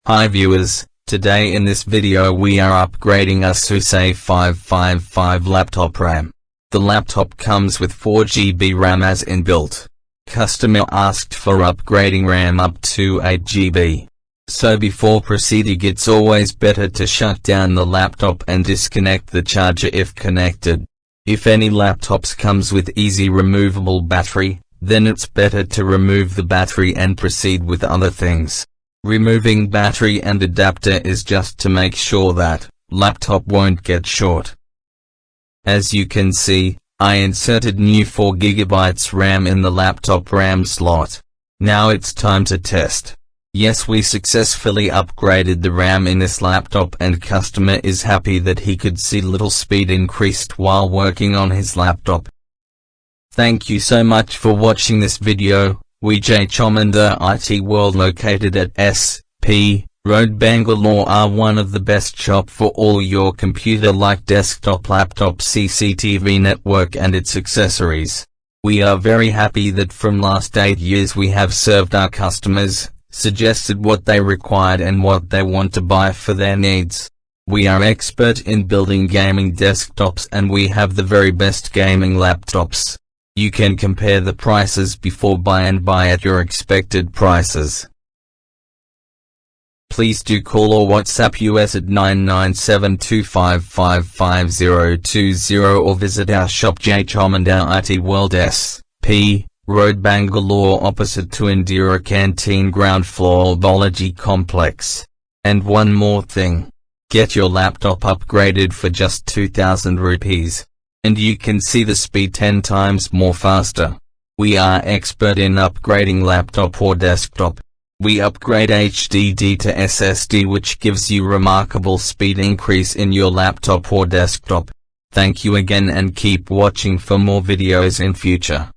Hi viewers, today in this video we are upgrading Asus A555 laptop RAM. The laptop comes with 4GB RAM as inbuilt. Customer asked for upgrading RAM up to 8GB. So before proceeding, it's always better to shut down the laptop and disconnect the charger if connected. If any laptops comes with easy removable battery, then it's better to remove the battery and proceed with other things. Removing battery and adapter is just to make sure that laptop won't get short. As you can see, I inserted new 4GB RAM in the laptop RAM slot. Now it's time to test. Yes, we successfully upgraded the RAM in this laptop and customer is happy that he could see little speed increased while working on his laptop. Thank you so much for watching this video. We Chomanda IT World located at SP Road, Bangalore are one of the best shop for all your computer like desktop, laptop, CCTV network and its accessories. We are very happy that from last 8 years we have served our customers, suggested what they required and what they want to buy for their needs. We are expert in building gaming desktops and we have the very best gaming laptops. You can compare the prices before buy and buy at your expected prices. Please do call or WhatsApp us at 9972555020 or visit our shop Chomanda IT World SP Road, Bangalore opposite to Indira Canteen ground floor Bolaji complex. And one more thing. Get your laptop upgraded for just 2000 rupees. And you can see the speed 10 times more faster. We are expert in upgrading laptop or desktop. We upgrade HDD to SSD, which gives you remarkable speed increase in your laptop or desktop. Thank you again and keep watching for more videos in future.